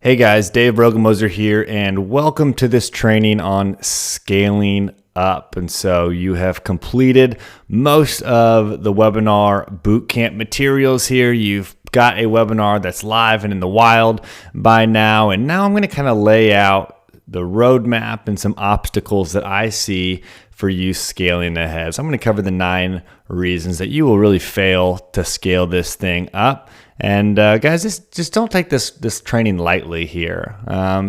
Hey guys, Dave Rogamoser here, and welcome to this training on scaling up. And so you have completed most of the webinar bootcamp materials here. You've got a webinar that's live and in the wild by now. And now I'm going to kind of lay out the roadmap and some obstacles that I see for you scaling ahead. So I'm going to cover the 9 reasons that you will really fail to scale this thing up. And guys, just don't take this training lightly here.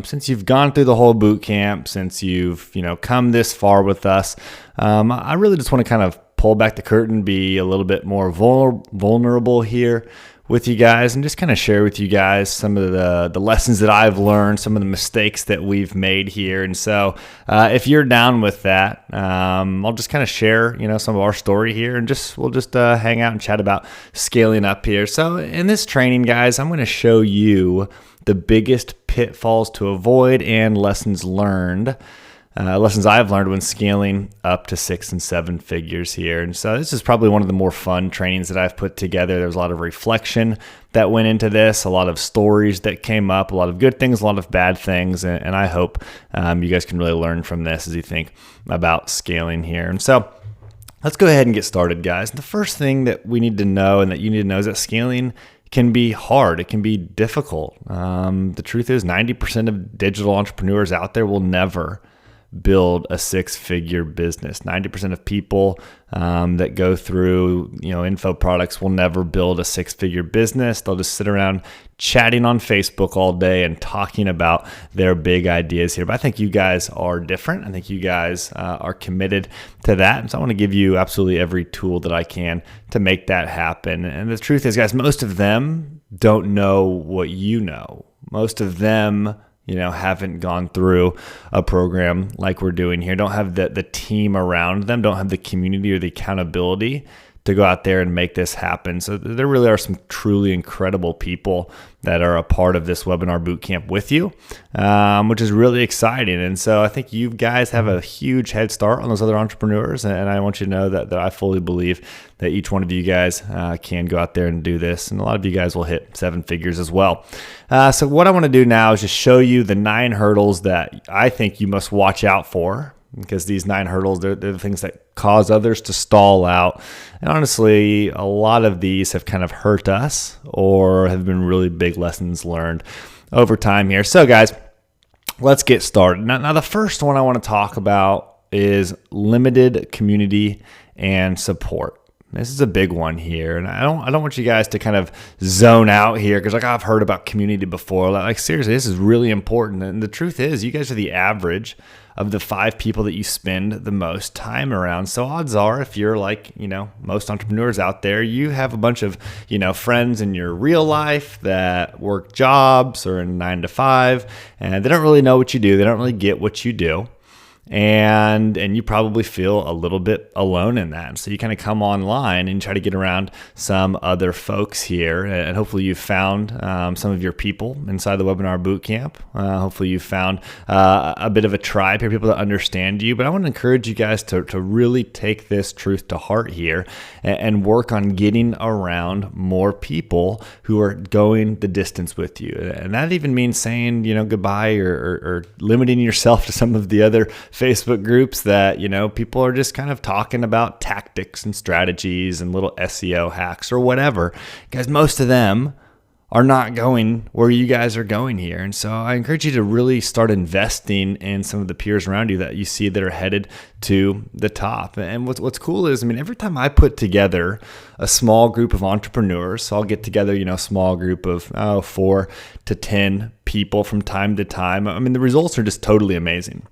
Since you've gone through the whole boot camp, since you've come this far with us, I really just want to kind of pull back the curtain, be a little bit more vulnerable here with you guys, and just kind of share with you guys some of the lessons that I've learned, some of the mistakes that we've made here. And so if you're down with that, I'll just kind of share some of our story here, and we'll just hang out and chat about scaling up here. So in this training, guys, I'm going to show you the biggest pitfalls to avoid and lessons learned. Lessons I've learned when scaling up to 6 and 7 figures here. And so this is probably one of the more fun trainings that I've put together. There's a lot of reflection that went into this, a lot of stories that came up, a lot of good things, a lot of bad things. And I hope you guys can really learn from this as you think about scaling here. And so let's go ahead and get started, guys. The first thing that we need to know and that you need to know is that scaling can be hard. It can be difficult. The truth is 90% of digital entrepreneurs out there will never build a 6-figure business. 90% of people that go through info products will never build a 6-figure business. They'll just sit around chatting on Facebook all day and talking about their big ideas here. But I think you guys are different. I think you guys are committed to that. And so I want to give you absolutely every tool that I can to make that happen. And the truth is, guys, most of them don't know what you know. Most of them haven't gone through a program like we're doing here, don't have the team around them, don't have the community or the accountability to go out there and make this happen. So there really are some truly incredible people that are a part of this webinar bootcamp with you, which is really exciting. And so I think you guys have a huge head start on those other entrepreneurs. And I want you to know that I fully believe that each one of you guys can go out there and do this. And a lot of you guys will hit 7 figures as well. So what I want to do now is just show you the 9 hurdles that I think you must watch out for, because these 9 hurdles, they're the things that cause others to stall out. And honestly, a lot of these have kind of hurt us or have been really big lessons learned over time here. So guys, let's get started. Now the first one I want to talk about is limited community and support. This is a big one here, and I don't want you guys to kind of zone out here because I've heard about community before. Like seriously, this is really important. And the truth is, you guys are the average of the 5 people that you spend the most time around. So odds are, if you're like most entrepreneurs out there, you have a bunch of friends in your real life that work jobs or in 9 to 5, and they don't really know what you do. They don't really get what you do. And you probably feel a little bit alone in that. So you kind of come online and try to get around some other folks here. And hopefully you've found some of your people inside the webinar bootcamp. Hopefully you've found a bit of a tribe here, people that understand you. But I want to encourage you guys to really take this truth to heart here and work on getting around more people who are going the distance with you. And that even means saying, goodbye or limiting yourself to some of the other Facebook groups that, people are just kind of talking about tactics and strategies and little SEO hacks or whatever. Guys, most of them are not going where you guys are going here. And so I encourage you to really start investing in some of the peers around you that you see that are headed to the top. And what's cool is, every time I put together a small group of entrepreneurs, so I'll get together, a small group of 4 to 10 people from time to time. The results are just totally amazing.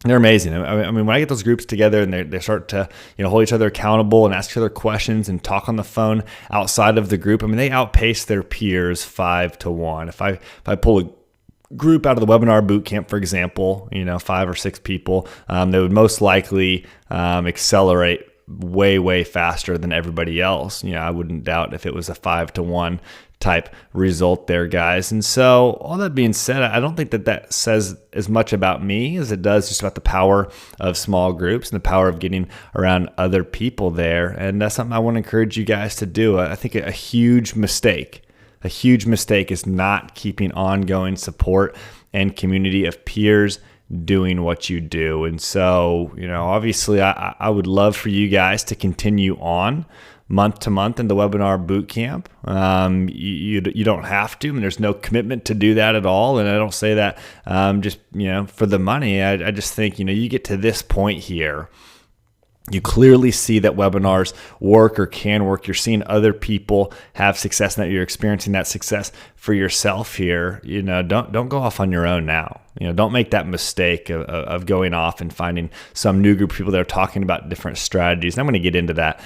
They're amazing. When I get those groups together and they start to hold each other accountable and ask each other questions and talk on the phone outside of the group, they outpace their peers 5 to 1. If I pull a group out of the webinar bootcamp, for example, 5 or 6 people, they would most likely accelerate way faster than everybody else. I wouldn't doubt if it was a 5 to 1 type result there, guys. And so all that being said, I don't think that says as much about me as it does just about the power of small groups and the power of getting around other people there. And that's something I want to encourage you guys to do. I think a huge mistake a huge mistake is not keeping ongoing support and community of peers doing what you do. And so, obviously I would love for you guys to continue on month to month in the webinar bootcamp. You don't have to, and there's no commitment to do that at all. And I don't say that just for the money. I just think you get to this point here, you clearly see that webinars work or can work. You're seeing other people have success, and that you're experiencing that success for yourself here. Don't go off on your own now. Don't make that mistake of going off and finding some new group of people that are talking about different strategies. And I'm going to get into that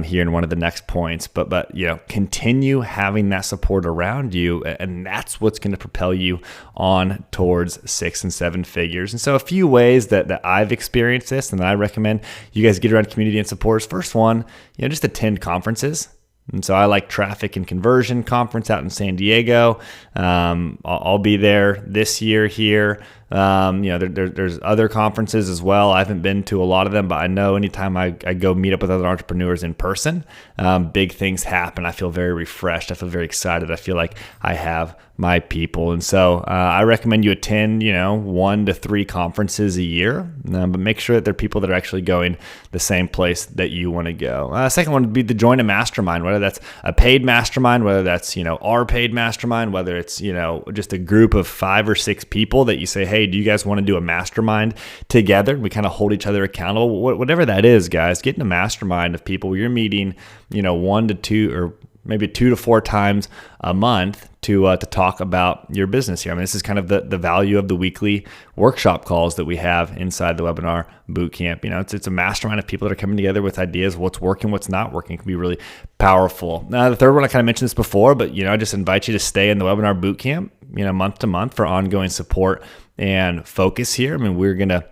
here in one of the next points. But continue having that support around you, and that's what's going to propel you on towards 6 and 7 figures. And so a few ways that I've experienced this, and that I recommend you guys get around community and support. First one, just attend conferences. And so I like Traffic and Conversion Conference out in San Diego. I'll be there this year here. There's other conferences as well. I haven't been to a lot of them, but I know anytime I go meet up with other entrepreneurs in person, big things happen. I feel very refreshed. I feel very excited. I feel like I have my people. And so I recommend you attend, 1 to 3 conferences a year, but make sure that they're people that are actually going the same place that you want to go. Second one would be to join a mastermind, whether that's a paid mastermind, whether that's, our paid mastermind, whether it's, just a group of 5 or 6 people that you say, hey, do you guys want to do a mastermind together? We kind of hold each other accountable. Whatever that is, guys, get in a mastermind of people where you're meeting, 1 to 2 or maybe 2 to 4 times a month to talk about your business here. I mean, this is kind of the value of the weekly workshop calls that we have inside the webinar bootcamp. It's a mastermind of people that are coming together with ideas, what's working, what's not working. It can be really powerful. Now, the third one, I kind of mentioned this before, but I just invite you to stay in the webinar bootcamp, month to month for ongoing support and focus here. I mean, we're going to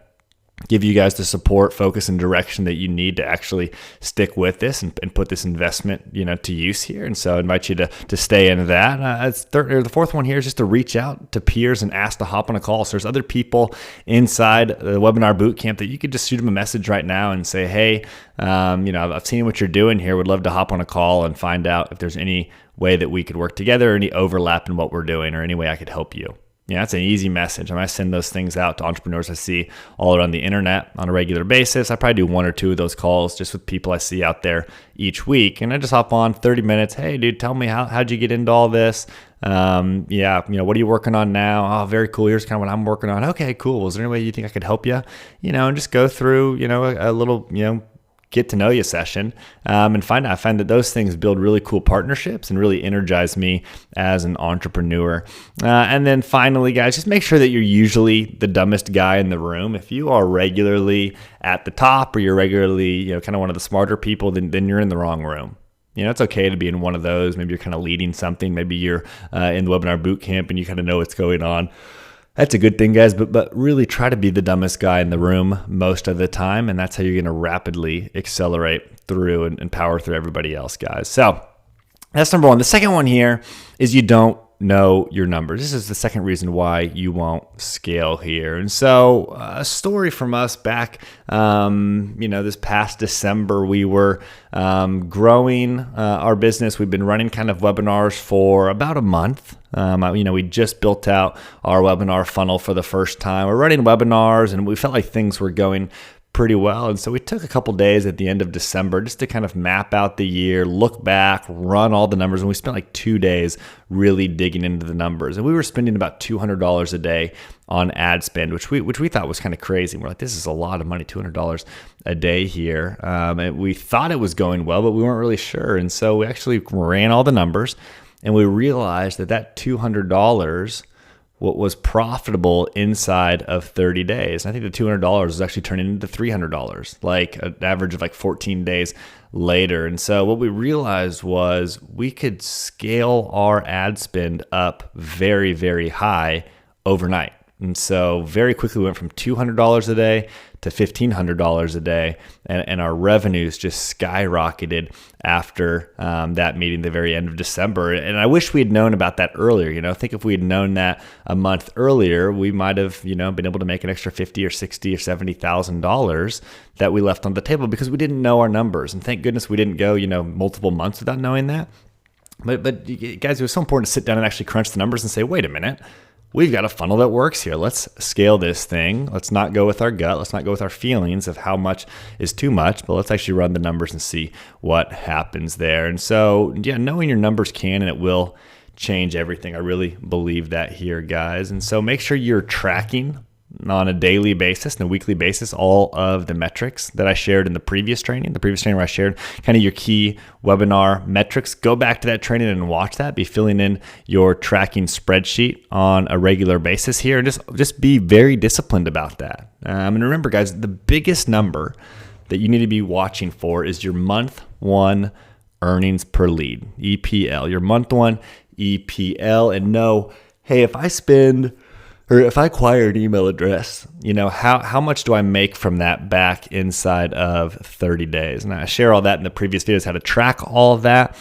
give you guys the support, focus, and direction that you need to actually stick with this and put this investment, to use here. And so I invite you to stay in that. The fourth one here is just to reach out to peers and ask to hop on a call. So there's other people inside the webinar bootcamp that you could just shoot them a message right now and say, hey, I've seen what you're doing here. Would love to hop on a call and find out if there's any way that we could work together, or any overlap in what we're doing, or any way I could help you. That's an easy message. I send those things out to entrepreneurs I see all around the internet on a regular basis. I probably do 1 or 2 of those calls just with people I see out there each week. And I just hop on 30 minutes. Hey, dude, tell me how'd you get into all this? What are you working on now? Oh, very cool. Here's kind of what I'm working on. Okay, cool. Is there any way you think I could help you? And just go through, a little, get to know you session, and I find that those things build really cool partnerships and really energize me as an entrepreneur. And then finally, guys, just make sure that you're usually the dumbest guy in the room. If you are regularly at the top, or you're regularly, kind of one of the smarter people, then you're in the wrong room. It's okay to be in one of those. Maybe you're kind of leading something. Maybe you're in the webinar bootcamp and you kind of know what's going on. That's a good thing, guys, but really try to be the dumbest guy in the room most of the time, and that's how you're going to rapidly accelerate through and power through everybody else, guys. So that's number one. The second one here is you don't know your numbers. This is the second reason why you won't scale here. And so a story from us back, this past December, we were growing our business. We've been running kind of webinars for about a month. We just built out our webinar funnel for the first time. We're running webinars and we felt like things were going pretty well. And so we took a couple days at the end of December just to kind of map out the year, look back, run all the numbers. And we spent like 2 days really digging into the numbers. And we were spending about $200 a day on ad spend, which we thought was kind of crazy. We're like, this is a lot of money, $200 a day here. And we thought it was going well, but we weren't really sure. And so we actually ran all the numbers and we realized that $200 what was profitable inside of 30 days. And I think the $200 is actually turning into $300, like an average of like 14 days later. And so what we realized was we could scale our ad spend up very, very high overnight. And so very quickly we went from $200 a day to $1,500 a day, and our revenues just skyrocketed after that meeting, the very end of December. And I wish we had known about that earlier. I think if we had known that a month earlier, we might have, been able to make an extra $50 or $60 or $70,000 that we left on the table because we didn't know our numbers. And thank goodness we didn't go, multiple months without knowing that. But guys, it was so important to sit down and actually crunch the numbers and say, wait a minute, we've got a funnel that works here. Let's scale this thing. Let's not go with our gut. Let's not go with our feelings of how much is too much, but let's actually run the numbers and see what happens there. And so, yeah, knowing your numbers can and it will change everything. I really believe that here, guys. And so make sure you're tracking on a daily basis and a weekly basis all of the metrics that I shared in the previous training where I shared kind of your key webinar metrics. Go back to that training and watch that. Be filling in your tracking spreadsheet on a regular basis here, and just be very disciplined about that. And remember, guys, the biggest number that you need to be watching for is your month one earnings per lead, EPL, your month one EPL. And know, hey, if I acquire an email address, how much do I make from that back inside of 30 days? And I share all that in the previous videos, how to track all of that,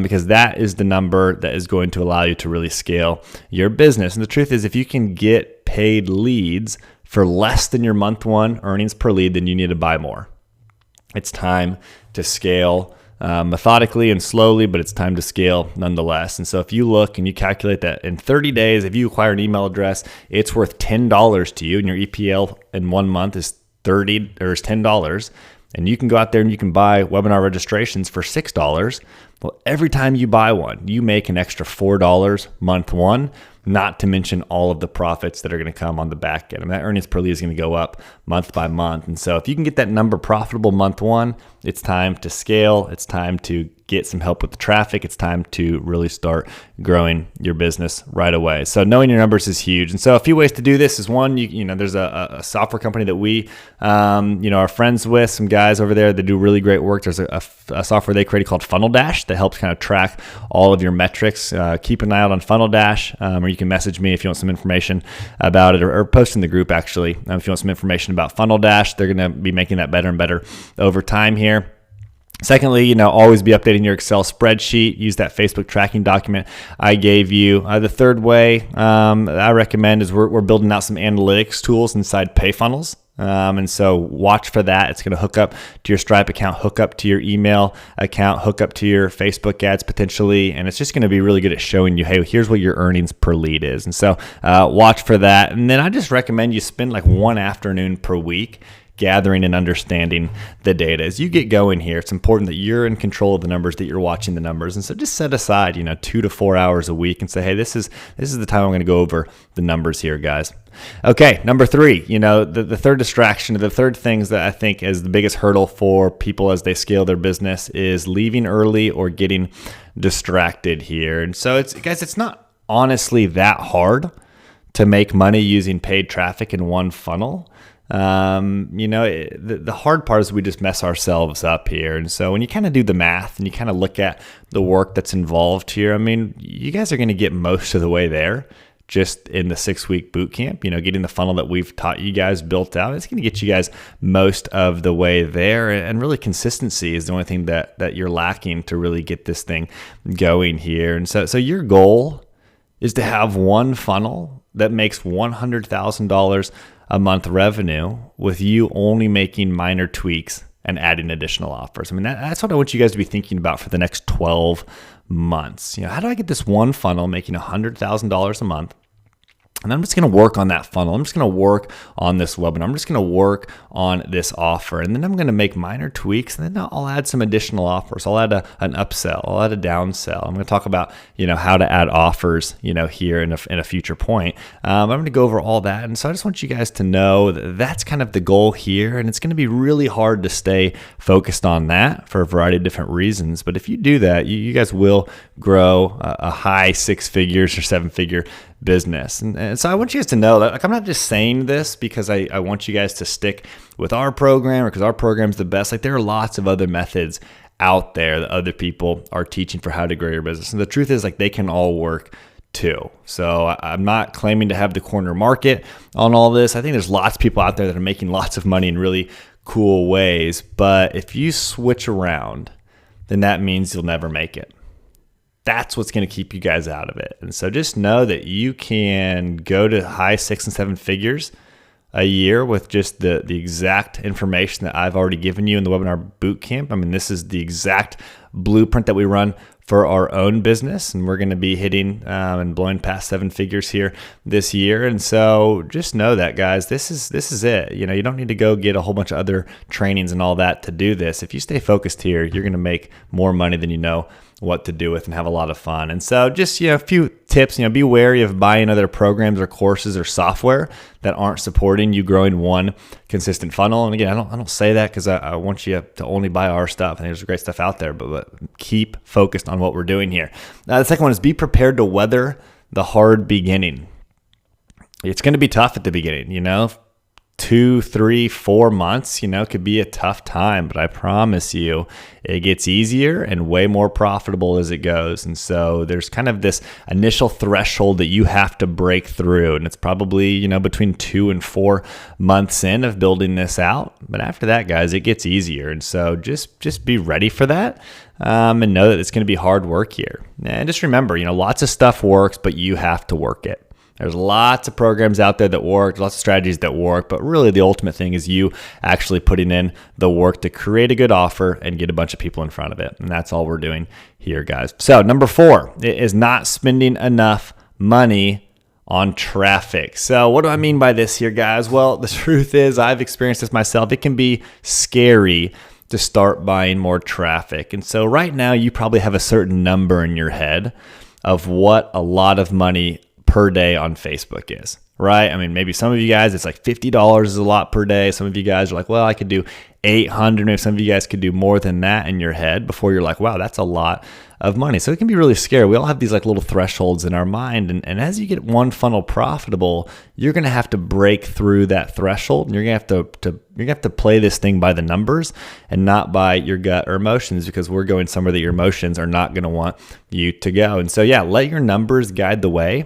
because that is the number that is going to allow you to really scale your business. And the truth is, if you can get paid leads for less than your month one earnings per lead, then you need to buy more. It's time to scale methodically and slowly, but it's time to scale nonetheless. And so if you look and you calculate that in 30 days, if you acquire an email address, it's worth $10 to you, and your EPL in 1 month is $10, and you can go out there and you can buy webinar registrations for $6. Well, every time you buy one, you make an extra $4 month one, not to mention all of the profits that are going to come on the back end. I mean, that earnings per lead is going to go up month by month. And so if you can get that number profitable month one, it's time to scale. It's time to get some help with the traffic. It's time to really start growing your business right away. So knowing your numbers is huge. And so a few ways to do this is one, there's a software company that we, are friends with, some guys over there that do really great work. There's a software they created called Funnel Dash that helps kind of track all of your metrics. Keep an eye out on Funnel Dash, or you can message me if you want some information about it, or post in the group actually if you want some information about Funnel Dash. They're going to be making that better and better over time here. Secondly, always be updating your Excel spreadsheet. Use that Facebook tracking document I gave you. The third way I recommend is we're building out some analytics tools inside PayFunnels. And so watch for that. It's going to hook up to your Stripe account, hook up to your email account, hook up to your Facebook ads potentially. And it's just going to be really good at showing you, hey, here's what your earnings per lead is. And so watch for that. And then I just recommend you spend like one afternoon per week gathering and understanding the data. As you get going here, it's important that you're in control of the numbers, that you're watching the numbers. And so just set aside, 2 to 4 hours a week and say, hey, this is the time I'm going to go over the numbers here, guys. Okay, number 3, the third distraction, the third things that I think is the biggest hurdle for people as they scale their business is leaving early or getting distracted here. And so it's not honestly that hard to make money using paid traffic in one funnel. The hard part is we just mess ourselves up here. And so when you kind of do the math and you kind of look at the work that's involved here, I mean, you guys are going to get most of the way there just in the 6-week boot camp, getting the funnel that we've taught you guys built out. It's going to get you guys most of the way there. And really consistency is the only thing that you're lacking to really get this thing going here. And so your goal is to have one funnel that makes $100,000 a month revenue with you only making minor tweaks and adding additional offers. I mean, that's what I want you guys to be thinking about for the next 12 months. How do I get this one funnel making $100,000 a month? And I'm just going to work on that funnel. I'm just going to work on this webinar. I'm just going to work on this offer. And then I'm going to make minor tweaks. And then I'll add some additional offers. I'll add an upsell. I'll add a downsell. I'm going to talk about, how to add offers, here in a future point. I'm going to go over all that. And so I just want you guys to know that that's kind of the goal here. And it's going to be really hard to stay focused on that for a variety of different reasons. But if you do that, you guys will grow a high 6 figures or 7-figure business. And so I want you guys to know that I'm not just saying this because I want you guys to stick with our program or because our program's the best. There are lots of other methods out there that other people are teaching for how to grow your business. And the truth is they can all work too. So I'm not claiming to have the corner market on all this. I think there's lots of people out there that are making lots of money in really cool ways. But if you switch around, then that means you'll never make it. That's what's going to keep you guys out of it. And so just know that you can go to high 6 and 7 figures a year with just the exact information that I've already given you in the webinar bootcamp. I mean, this is the exact blueprint that we run for our own business, and we're going to be hitting and blowing past 7 figures here this year. And so just know that, guys, this is it. You know, you don't need to go get a whole bunch of other trainings and all that to do this. If you stay focused here, you're going to make more money than you know what to do with and have a lot of fun. And so just, a few tips, be wary of buying other programs or courses or software that aren't supporting you growing one consistent funnel. And again, I don't say that because I want you to only buy our stuff, and there's great stuff out there, but keep focused on what we're doing here. The second one is be prepared to weather the hard beginning. It's going to be tough at the beginning, 2, 3, 4 months, could be a tough time, but I promise you it gets easier and way more profitable as it goes. And so there's kind of this initial threshold that you have to break through. And it's probably, between 2 and 4 months in of building this out. But after that, guys, it gets easier. And so just be ready for that. And know that it's going to be hard work here. And just remember, lots of stuff works, but you have to work it. There's lots of programs out there that work, lots of strategies that work, but really the ultimate thing is you actually putting in the work to create a good offer and get a bunch of people in front of it. And that's all we're doing here, guys. So number 4 is not spending enough money on traffic. So what do I mean by this here, guys? Well, the truth is I've experienced this myself. It can be scary to start buying more traffic. And so right now you probably have a certain number in your head of what a lot of money per day on Facebook is, right? I mean, maybe some of you guys, it's like $50 is a lot per day. Some of you guys are like, well, I could do 800. Maybe some of you guys could do more than that in your head before you're like, wow, that's a lot of money. So it can be really scary. We all have these like little thresholds in our mind. And as you get one funnel profitable, you're going to have to break through that threshold. And you're going to have to play this thing by the numbers and not by your gut or emotions, because we're going somewhere that your emotions are not going to want you to go. And so, yeah, let your numbers guide the way.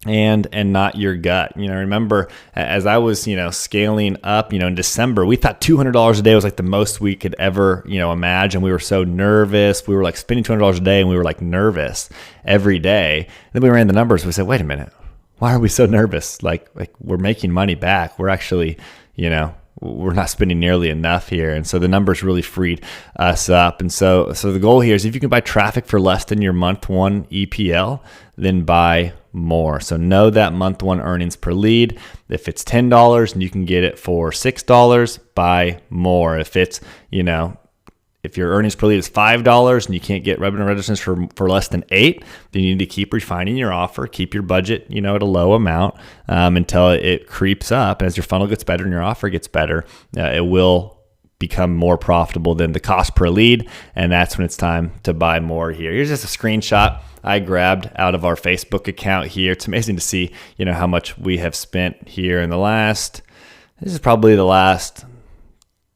And not your gut. Remember, as I was, scaling up, in December, we thought $200 a day was like the most we could ever, imagine. We were so nervous. We were like spending $200 a day, and we were like nervous every day. And then we ran the numbers. We said, wait a minute, why are we so nervous? Like we're making money back. We're actually, we're not spending nearly enough here. And so the numbers really freed us up. And so the goal here is if you can buy traffic for less than your month 1 EPL, then buy more. So know that month 1 earnings per lead. If it's $10 and you can get it for $6, buy more. If it's, if your earnings per lead is $5 and you can't get webinar registrants for less than $8, then you need to keep refining your offer, keep your budget, at a low amount until it creeps up. And as your funnel gets better and your offer gets better, it will become more profitable than the cost per lead. And that's when it's time to buy more here. Here's just a screenshot I grabbed out of our Facebook account here. It's amazing to see, how much we have spent here in this is probably the last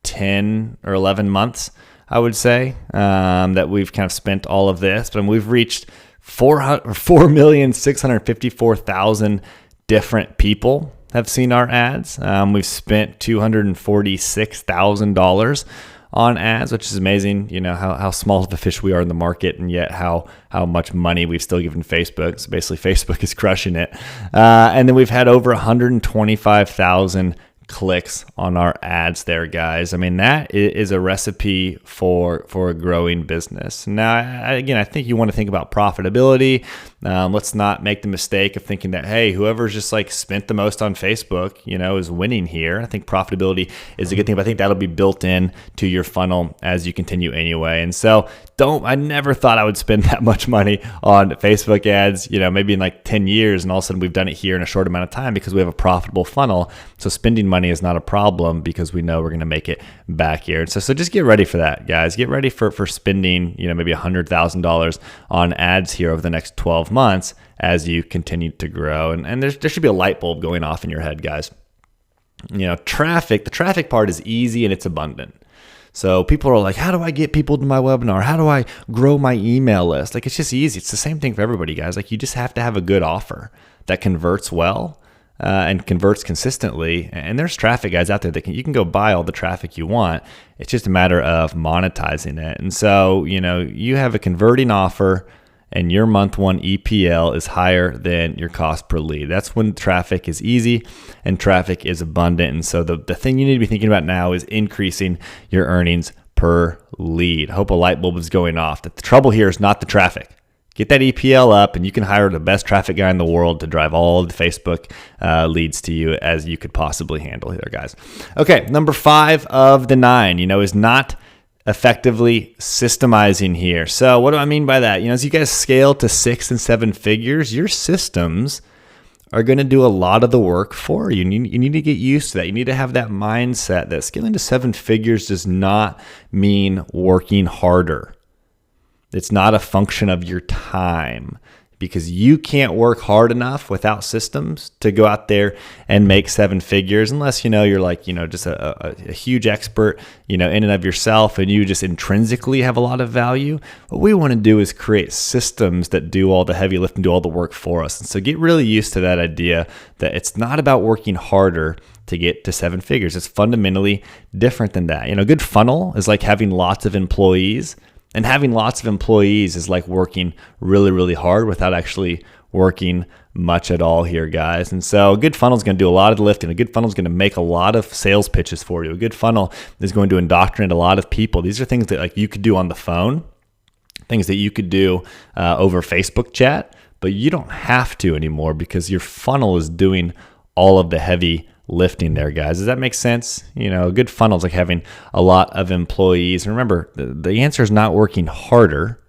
10 or 11 months, I would say, that we've kind of spent all of this. But we've reached 4,654,000 different people have seen our ads. We've spent $246,000 on ads, which is amazing. How small of a fish we are in the market, and yet how much money we've still given Facebook. So basically Facebook is crushing it. And then we've had over 125,000 clicks on our ads there, guys. I mean, that is a recipe for a growing business. Now, I think you want to think about profitability. Let's not make the mistake of thinking that, hey, whoever's just like spent the most on Facebook, is winning here. I think profitability is a good thing, but I think that'll be built in to your funnel as you continue anyway. And so I never thought I would spend that much money on Facebook ads, maybe in like 10 years. And all of a sudden we've done it here in a short amount of time because we have a profitable funnel. So spending money is not a problem because we know we're going to make it back here. And so just get ready for that, guys. Get ready for spending, maybe $100,000 on ads here over the next 12 months as you continue to grow. And there should be a light bulb going off in your head, guys. The traffic part is easy and it's abundant. So people are like, how do I get people to my webinar? How do I grow my email list? Like, it's just easy. It's the same thing for everybody, guys. Like, you just have to have a good offer that converts well and converts consistently. And there's traffic guys out there that you can go buy all the traffic you want. It's just a matter of monetizing it. And so, you have a converting offer and your month one EPL is higher than your cost per lead. That's when traffic is easy and traffic is abundant. And so the thing you need to be thinking about now is increasing your earnings per lead. I hope a light bulb is going off. The trouble here is not the traffic. Get that EPL up and you can hire the best traffic guy in the world to drive all of the Facebook leads to you as you could possibly handle here, guys. Okay, number 5 of the 9, is not effectively systemizing here. So what do I mean by that? As you guys scale to 6 and 7 figures, your systems are going to do a lot of the work for you. You need to get used to that. You need to have that mindset that scaling to 7 figures does not mean working harder. It's not a function of your time, because you can't work hard enough without systems to go out there and make 7 figures unless, you're like, just a huge expert, in and of yourself, and you just intrinsically have a lot of value. What we want to do is create systems that do all the heavy lift and do all the work for us. And so get really used to that idea that it's not about working harder to get to 7 figures. It's fundamentally different than that. A good funnel is like having lots of employees. And having lots of employees is like working really, really hard without actually working much at all here, guys. And so a good funnel is going to do a lot of the lifting. A good funnel is going to make a lot of sales pitches for you. A good funnel is going to indoctrinate a lot of people. These are things that you could do on the phone, things that you could do over Facebook chat, but you don't have to anymore because your funnel is doing all of the heavy lifting there, guys. Does that make sense? A good funnel is like having a lot of employees. And remember, the answer is not working harder.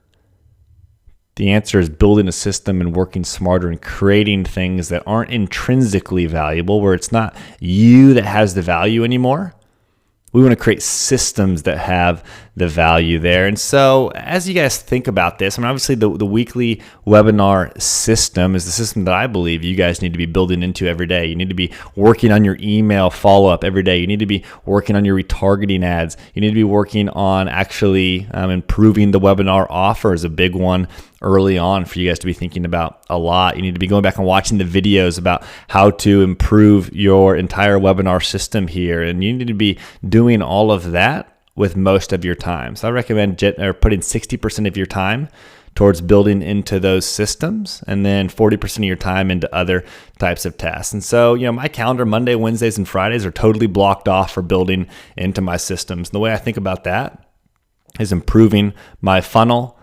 The answer is building a system and working smarter and creating things that aren't intrinsically valuable, where it's not you that has the value anymore. We want to create systems that have the value there. And so as you guys think about this, obviously the weekly webinar system is the system that I believe you guys need to be building into every day. You need to be working on your email follow-up every day. You need to be working on your retargeting ads. You need to be working on actually improving the webinar offer is a big one early on for you guys to be thinking about a lot. You need to be going back and watching the videos about how to improve your entire webinar system here. And you need to be doing all of that with most of your time. So I recommend putting 60% of your time towards building into those systems, and then 40% of your time into other types of tasks. And so, my calendar, Monday, Wednesdays, and Fridays are totally blocked off for building into my systems. And the way I think about that is improving my funnel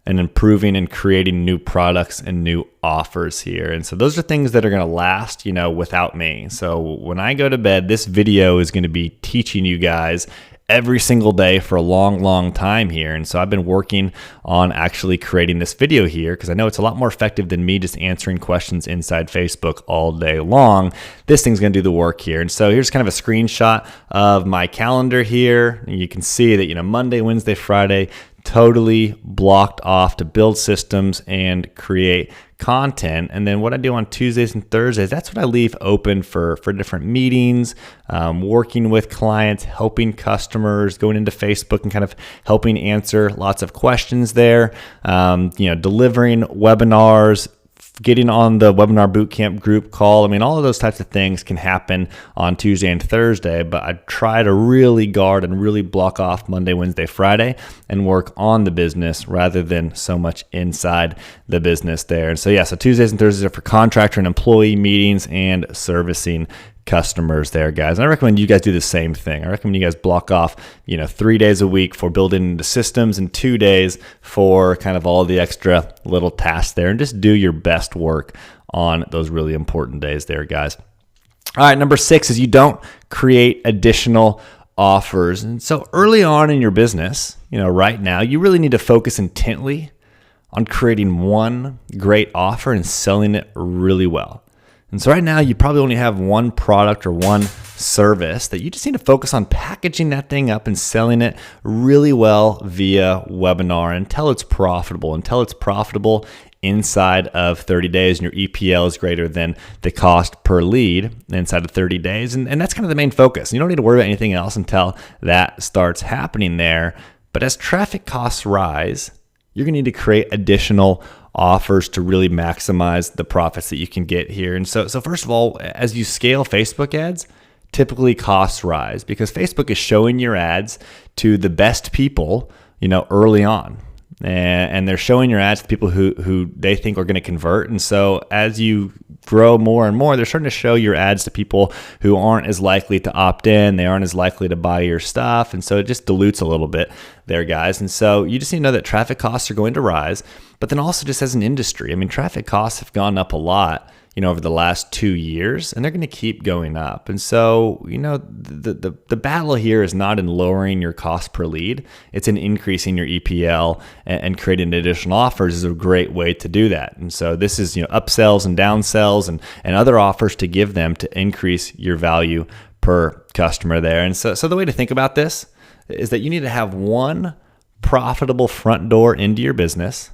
and improving and creating new products and new offers here. And so those are things that are going to last, without me. So when I go to bed, this video is going to be teaching you guys every single day for a long, long time here. And so I've been working on actually creating this video here because I know it's a lot more effective than me just answering questions inside Facebook all day long. This thing's going to do the work here. And so here's kind of a screenshot of my calendar here. And you can see that, Monday, Wednesday, Friday, totally blocked off to build systems and create content. And then what I do on Tuesdays and Thursdays, that's what I leave open for different meetings, working with clients, helping customers, going into Facebook and kind of helping answer lots of questions there, delivering webinars, getting on the webinar bootcamp group call. All of those types of things can happen on Tuesday and Thursday, but I try to really guard and really block off Monday, Wednesday, Friday and work on the business rather than so much inside the business there. And so Tuesdays and Thursdays are for contractor and employee meetings and servicing customers there, guys. And I recommend you guys do the same thing. I recommend you guys block off, 3 days a week for building the systems and 2 days for kind of all the extra little tasks there, and just do your best work on those really important days there, guys. All right, number 6 is you don't create additional offers. And so early on in your business, right now, you really need to focus intently on creating one great offer and selling it really well. And so right now, you probably only have one product or one service that you just need to focus on packaging that thing up and selling it really well via webinar until it's profitable, inside of 30 days and your EPL is greater than the cost per lead inside of 30 days. And that's kind of the main focus. You don't need to worry about anything else until that starts happening there. But as traffic costs rise, you're going to need to create additional offers to really maximize the profits that you can get here. And so first of all, as you scale Facebook ads, typically costs rise because Facebook is showing your ads to the best people, early on. and they're showing your ads to people who they think are going to convert. And so as you grow more and more, they're starting to show your ads to people who aren't as likely to opt in. They aren't as likely to buy your stuff. And so it just dilutes a little bit there, guys. And so you just need to know that traffic costs are going to rise. But then also just as an industry, I mean, traffic costs have gone up a lot, over the last 2 years, and they're going to keep going up. And so, the battle here is not in lowering your cost per lead. It's in increasing your EPL, and creating additional offers is a great way to do that. And so this is, upsells and downsells and other offers to give them to increase your value per customer there. And so the way to think about this is that you need to have one profitable front door into your business,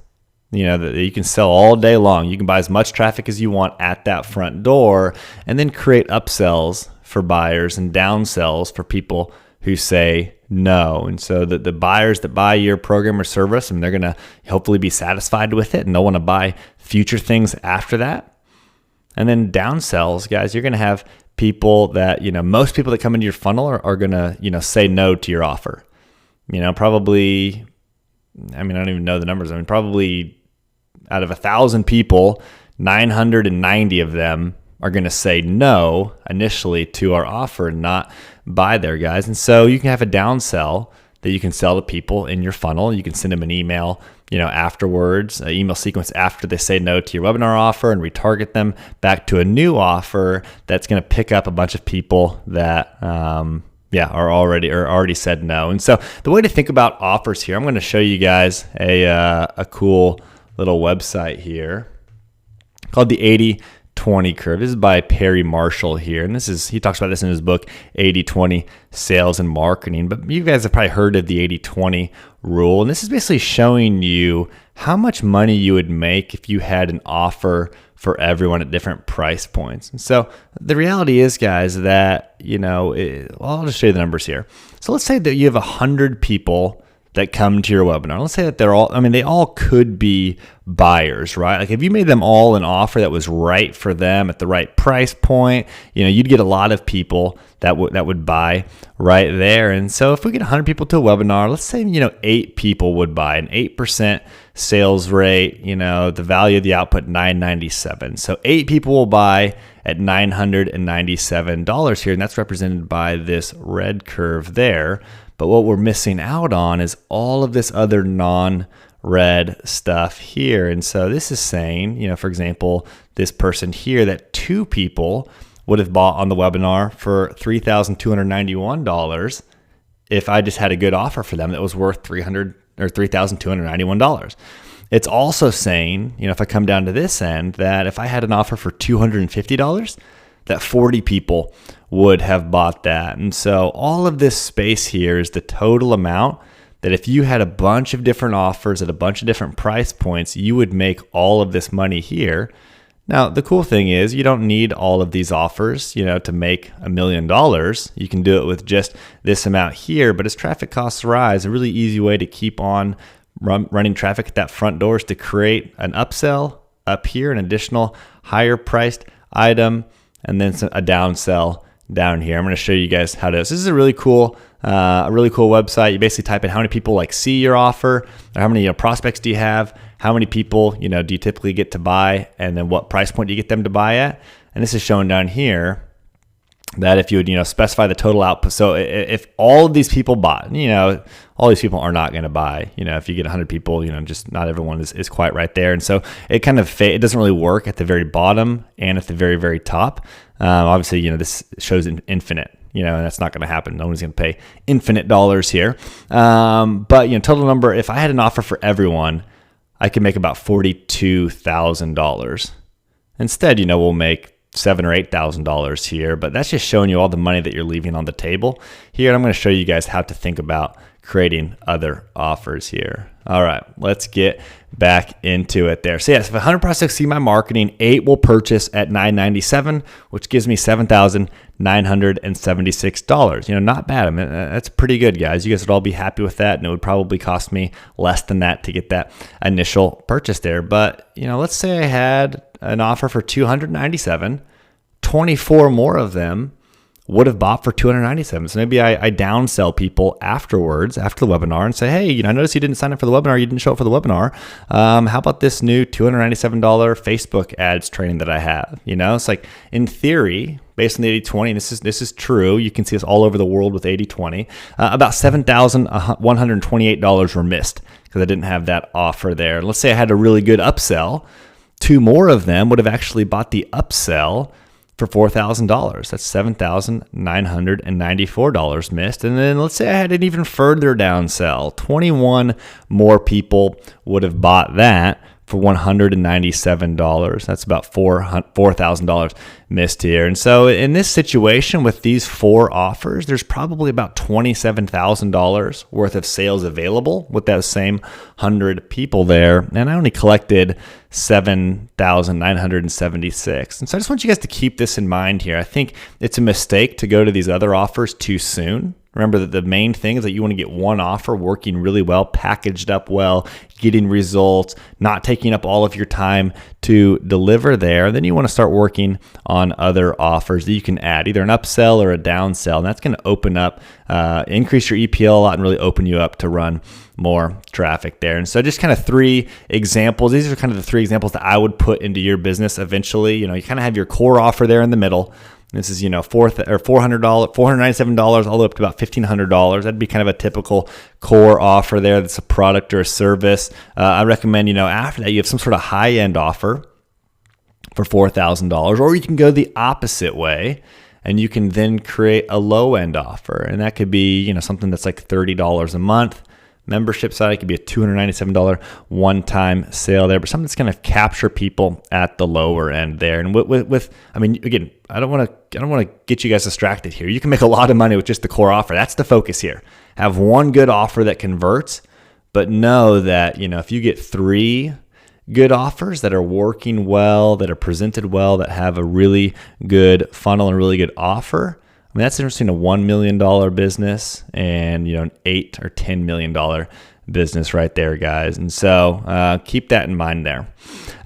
that you can sell all day long. You can buy as much traffic as you want at that front door, and then create upsells for buyers and downsells for people who say no. And so the buyers that buy your program or service, and they're going to hopefully be satisfied with it, and they'll want to buy future things after that. And then downsells, guys, you're going to have people that, most people that come into your funnel are going to, say no to your offer. Probably, I don't even know the numbers. Probably out of 1,000 people, 990 of them are going to say no initially to our offer and not buy there, guys. And so you can have a downsell that you can sell to people in your funnel. You can send them an email, afterwards, an email sequence after they say no to your webinar offer, and retarget them back to a new offer that's going to pick up a bunch of people that, are already said no. And so the way to think about offers here, I'm going to show you guys a cool little website here called the 80-20 curve. This is by Perry Marshall here. And he talks about this in his book, 80-20 Sales and Marketing. But you guys have probably heard of the 80-20 rule. And this is basically showing you how much money you would make if you had an offer for everyone at different price points. And so the reality is, guys, that, I'll just show you the numbers here. So let's say that you have 100 people that come to your webinar. Let's say that they all could be buyers, right? Like if you made them all an offer that was right for them at the right price point, you'd get a lot of people that would buy right there. And so if we get 100 people to a webinar, let's say, 8 people would buy, an 8% sales rate, the value of the output, $997. So 8 people will buy at $997 here, and that's represented by this red curve there. But what we're missing out on is all of this other non-red stuff here. And so this is saying, for example, this person here, that 2 people would have bought on the webinar for $3,291 if I just had a good offer for them that was worth $3,291. It's also saying, if I come down to this end, that if I had an offer for $250, that 40 people would have bought that. And so all of this space here is the total amount that if you had a bunch of different offers at a bunch of different price points, you would make all of this money here. Now, the cool thing is you don't need all of these offers, to make $1 million. You can do it with just this amount here. But as traffic costs rise, a really easy way to keep on running traffic at that front door is to create an upsell up here, an additional higher priced item, and then a downsell down here. I'm going to show you guys how to do this. This is a really cool website. You basically type in how many people see your offer, or how many prospects do you have, how many people do you typically get to buy, and then what price point do you get them to buy at. And this is shown down here that if you would specify the total output. So if all of these people bought, all these people are not going to buy. If you get 100 people, just not everyone is quite right there. And so it kind of it doesn't really work at the very bottom and at the very, very top. Obviously, this shows infinite, and that's not going to happen. No one's going to pay infinite dollars here. But total number, if I had an offer for everyone, I could make about $42,000. Instead, we'll make $7,000 or $8,000 here, but that's just showing you all the money that you're leaving on the table here. And I'm going to show you guys how to think about creating other offers here. All right, let's get back into it there. So yes, if 100 prospects see my marketing, 8 will purchase at $997, which gives me $7,976. Not bad. That's pretty good, guys. You guys would all be happy with that, and it would probably cost me less than that to get that initial purchase there. But let's say I had an offer for $297, 24 more of them would have bought for $297. So maybe I downsell people afterwards, after the webinar, and say, hey, I noticed you didn't sign up for the webinar. You didn't show up for the webinar. How about this new $297 Facebook ads training that I have? It's like, in theory, based on the 80-20, and this is true. You can see this all over the world with 80-20. About $7,128 were missed because I didn't have that offer there. Let's say I had a really good upsell. 2 more of them would have actually bought the upsell for $4,000. That's $7,994 missed. And then let's say I had an even further downsell. 21 more people would have bought that for $197. That's about $4,000 missed here. And so in this situation with these 4 offers, there's probably about $27,000 worth of sales available with those same 100 people there. And I only collected $7,976. And so I just want you guys to keep this in mind here. I think it's a mistake to go to these other offers too soon. Remember that the main thing is that you want to get one offer working really well, packaged up well, getting results, not taking up all of your time to deliver there. Then you want to start working on other offers that you can add, either an upsell or a downsell. And that's going to open up, increase your EPL a lot and really open you up to run more traffic there. And so just kind of 3 examples. These are kind of the 3 examples that I would put into your business eventually. You kind of have your core offer there in the middle. This is, $497 all the way up to about $1,500. That'd be kind of a typical core offer there. That's a product or a service. I recommend, after that, you have some sort of high-end offer for $4,000, or you can go the opposite way and you can then create a low-end offer. And that could be, something that's like $30 a month. Membership side, it could be a $297 one-time sale there, but something that's going to capture people at the lower end there. And again, I don't want to get you guys distracted here. You can make a lot of money with just the core offer. That's the focus here. Have one good offer that converts, but know that, if you get 3 good offers that are working well, that are presented well, that have a really good funnel and a really good offer, that's interesting, a $1 million business and, an $8 or $10 million business right there, guys. And so keep that in mind there.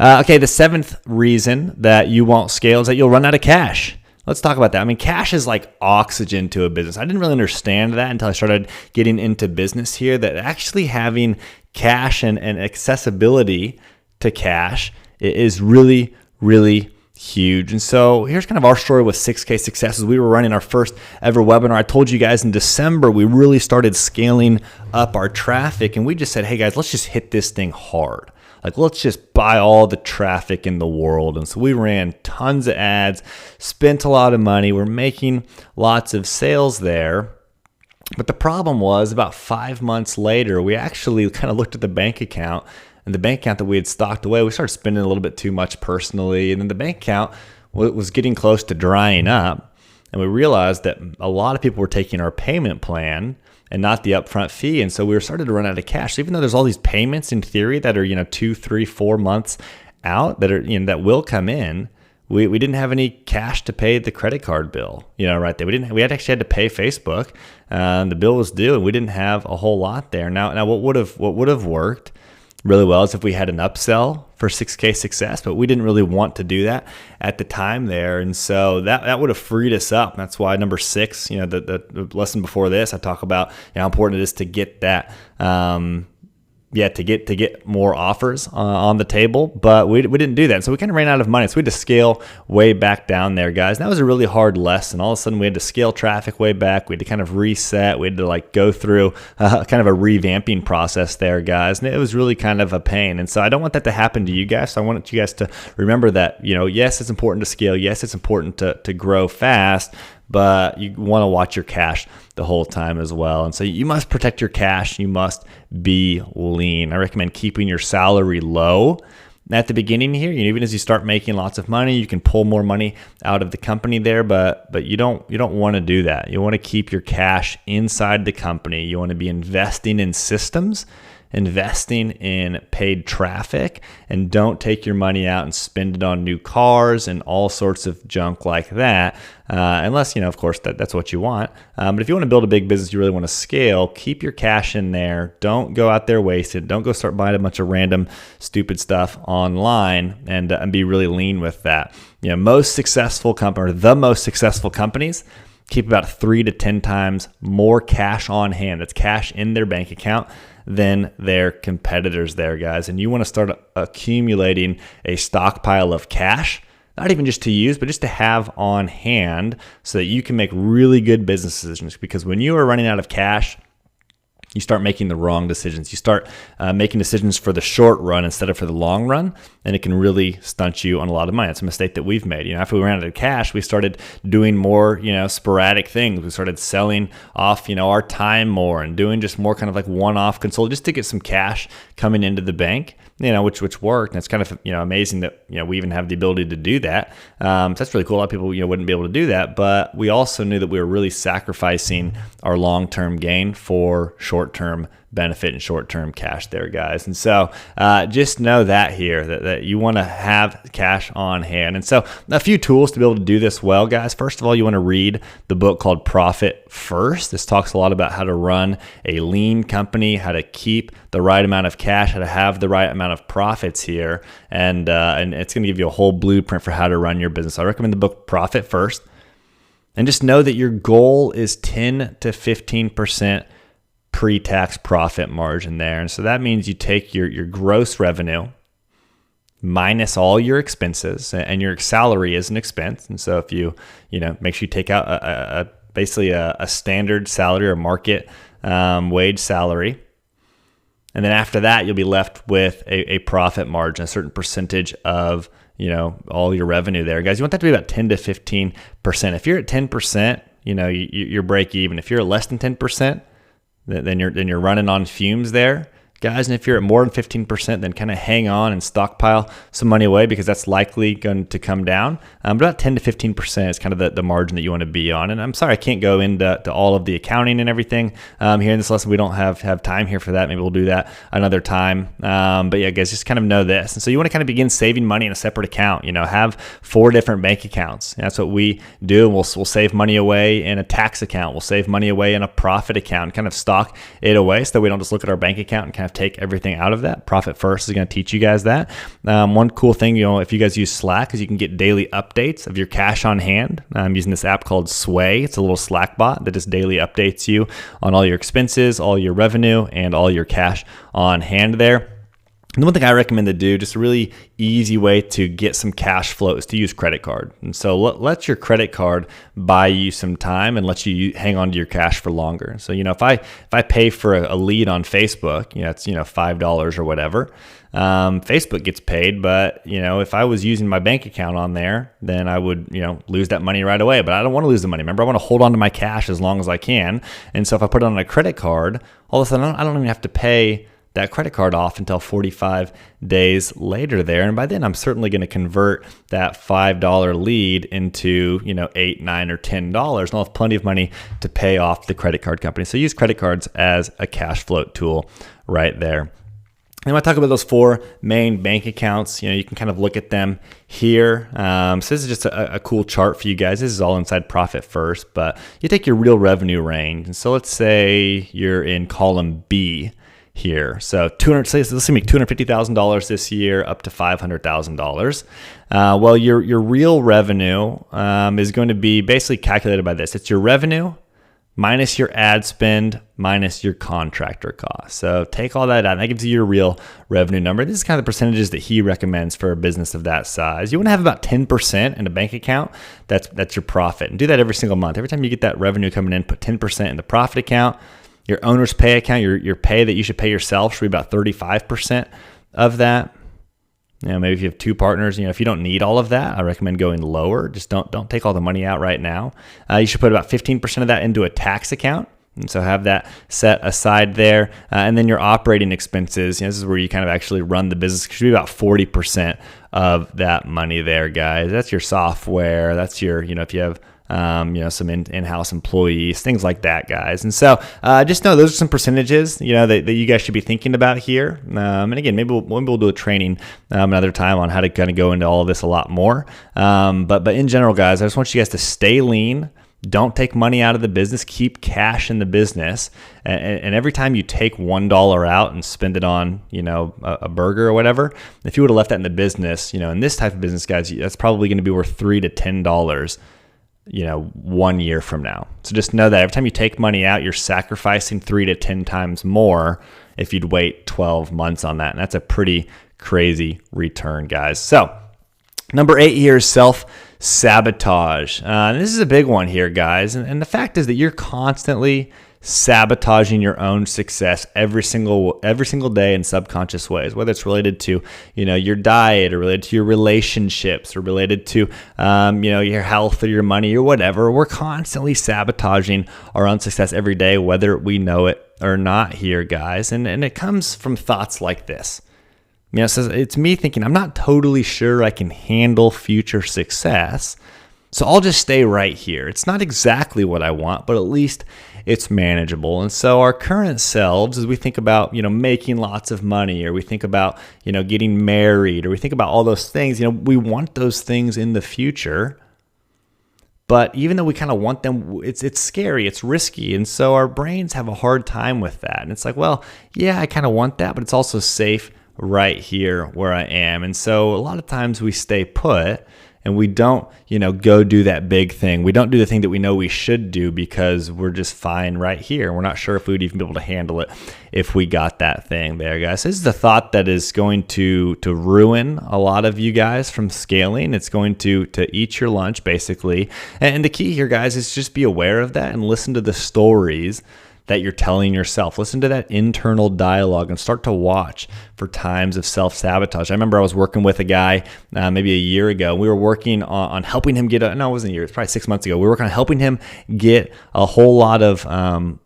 Okay, the 7th reason that you won't scale is that you'll run out of cash. Let's talk about that. Cash is like oxygen to a business. I didn't really understand that until I started getting into business here, that actually having cash and accessibility to cash is really, really huge. And so here's kind of our story with 6K Successes. We were running our first ever webinar. I told you guys in December, we really started scaling up our traffic, and we just said, hey guys, let's just hit this thing hard. Like, let's just buy all the traffic in the world. And so we ran tons of ads, spent a lot of money. We're making lots of sales there. But the problem was, about 5 months later, we actually kind of looked at the bank account, and the bank account that we had stocked away, we started spending a little bit too much personally. And then the bank account was getting close to drying up. And we realized that a lot of people were taking our payment plan and not the upfront fee. And so we were starting to run out of cash. So even though there's all these payments in theory that are, 2, 3, 4 months out that are, that will come in, we didn't have any cash to pay the credit card bill, right there. We actually had to pay Facebook. The bill was due, and we didn't have a whole lot there. Now what would have worked really well is if we had an upsell for 6K Success, but we didn't really want to do that at the time there. And so that would have freed us up. That's why number 6, the lesson before this, I talk about how important it is to get that, to get more offers on the table, but we didn't do that. So we kind of ran out of money. So we had to scale way back down there, guys. And that was a really hard lesson. All of a sudden we had to scale traffic way back. We had to kind of reset. We had to go through kind of a revamping process there, guys. And it was really kind of a pain. And so I don't want that to happen to you guys. So I want you guys to remember that, yes, it's important to scale. Yes, it's important to grow fast, but you want to watch your cash the whole time as well. And so you must protect your cash. You must be lean. I recommend keeping your salary low at the beginning here. Even as you start making lots of money, you can pull more money out of the company there, but you don't want to do that. You want to keep your cash inside the company. You want to be investing in systems, investing in paid traffic, and don't take your money out and spend it on new cars and all sorts of junk like that, unless, of course, that's what you want. But if you want to build a big business, you really want to scale, keep your cash in there. Don't go out there wasted. Don't go start buying a bunch of random stupid stuff online, and be really lean with that. Most successful companies, the most successful companies, keep about 3 to 10 times more cash on hand. That's cash in their bank account than their competitors there, guys. And you want to start accumulating a stockpile of cash, not even just to use, but just to have on hand so that you can make really good business decisions. Because when you are running out of cash, you start making the wrong decisions. You start making decisions for the short run instead of for the long run, and it can really stunt you on a lot of money. It's a mistake that we've made. After we ran out of cash, we started doing more, sporadic things. We started selling off, our time more and doing just more kind of like one-off consult just to get some cash coming into the bank. Which worked. And it's kind of, amazing that, we even have the ability to do that. So that's really cool. A lot of people, wouldn't be able to do that, but we also knew that we were really sacrificing our long-term gain for short-term benefit and short-term cash there, guys. And so just know that here, that you want to have cash on hand. And so a few tools to be able to do this well, guys. First of all, you want to read the book called Profit First. This talks a lot about how to run a lean company, how to keep the right amount of cash, how to have the right amount of profits here. And it's going to give you a whole blueprint for how to run your business. I recommend the book Profit First. And just know that your goal is 10 to 15% pre-tax profit margin there. And so that means you take your gross revenue minus all your expenses, and your salary is an expense. And so if you make sure you take out basically a standard salary or market wage salary. And then after that, you'll be left with a profit margin, a certain percentage of all your revenue there. Guys, you want that to be about 10 to 15%. If you're at 10%, you're break even. If you're less than 10%, then you're running on fumes there, guys. And if you're at more than 15%, then kind of hang on and stockpile some money away, because that's likely going to come down. But about 10 to 15% is kind of the margin that you want to be on. And I'm sorry, I can't go into all of the accounting and everything here in this lesson. We don't have time here for that. Maybe we'll do that another time. But yeah, guys, just kind of know this. And so you want to kind of begin saving money in a separate account. Have 4 different bank accounts. That's what we do. We'll save money away in a tax account. We'll save money away in a profit account. Kind of stock it away so that we don't just look at our bank account and kind of take everything out of that. Profit First is going to teach you guys that. One cool thing, if you guys use Slack, is you can get daily updates of your cash on hand. I'm using this app called Sway. It's a little Slack bot that just daily updates you on all your expenses, all your revenue, and all your cash on hand there. And the one thing I recommend to do, just a really easy way to get some cash flow, is to use credit card. And so let your credit card buy you some time and let you hang on to your cash for longer. So, if I pay for a lead on Facebook, it's, $5 or whatever, Facebook gets paid. But, if I was using my bank account on there, then I would, lose that money right away. But I don't want to lose the money. Remember, I want to hold on to my cash as long as I can. And so if I put it on a credit card, all of a sudden I don't even have to pay that credit card off until 45 days later there. And by then I'm certainly going to convert that $5 lead into, $8, $9, or $10. And I'll have plenty of money to pay off the credit card company. So use credit cards as a cash flow tool right there. And when I talk about those 4 main bank accounts, you can kind of look at them here. So this is just a cool chart for you guys. This is all inside Profit First, but you take your real revenue range. And so let's say you're in column B here. So let's say make $250,000 this year up to $500,000. Well, your real revenue is going to be basically calculated by this. It's your revenue minus your ad spend minus your contractor costs. So take all that out, and that gives you your real revenue number. This is kind of the percentages that he recommends for a business of that size. You want to have about 10% in a bank account. That's your profit, and do that every single month. Every time you get that revenue coming in, put 10% in the profit account. Your owner's pay account, your pay that you should pay yourself, should be about 35% of that. Maybe if you have 2 partners, if you don't need all of that, I recommend going lower. Just don't take all the money out right now. You should put about 15% of that into a tax account. And so have that set aside there. And then your operating expenses, this is where you kind of actually run the business. It should be about 40% of that money there, guys. That's your software. That's your, if you have some in-house employees, things like that, guys. And so just know those are some percentages, that you guys should be thinking about here. And again, maybe we'll do a training another time on how to kind of go into all of this a lot more. But in general, guys, I just want you guys to stay lean. Don't take money out of the business. Keep cash in the business. And every time you take $1 out and spend it on, a burger or whatever, if you would have left that in the business, in this type of business, guys, that's probably going to be worth $3 to $10 1 year from now. So just know that every time you take money out, you're sacrificing 3 to 10 times more if you'd wait 12 months on that. And that's a pretty crazy return, guys. So number 8 here is self-sabotage. This is a big one here, guys. And the fact is that you're constantly sabotaging your own success every single day in subconscious ways, whether it's related to your diet or related to your relationships or related to your health or your money or whatever. We're constantly sabotaging our own success every day, whether we know it or not here, guys. And it comes from thoughts like this. So it's me thinking, I'm not totally sure I can handle future success, so I'll just stay right here. It's not exactly what I want, but at least it's manageable. And so our current selves, as we think about, making lots of money, or we think about, getting married, or we think about all those things, we want those things in the future. But even though we kind of want them, it's scary, it's risky. And so our brains have a hard time with that. And it's like, well, yeah, I kind of want that, but it's also safe right here where I am. And so a lot of times we stay put and we don't, go do that big thing. We don't do the thing that we know we should do because we're just fine right here. We're not sure if we would even be able to handle it if we got that thing there, guys. This is the thought that is going to ruin a lot of you guys from scaling. It's going to eat your lunch, basically. And the key here, guys, is just be aware of that and listen to the stories that you're telling yourself. Listen to that internal dialogue and start to watch for times of self-sabotage. I remember I was working with a guy maybe a year ago. We were working on helping him get it wasn't a year, it's probably 6 months ago. We were working on helping him get a whole lot of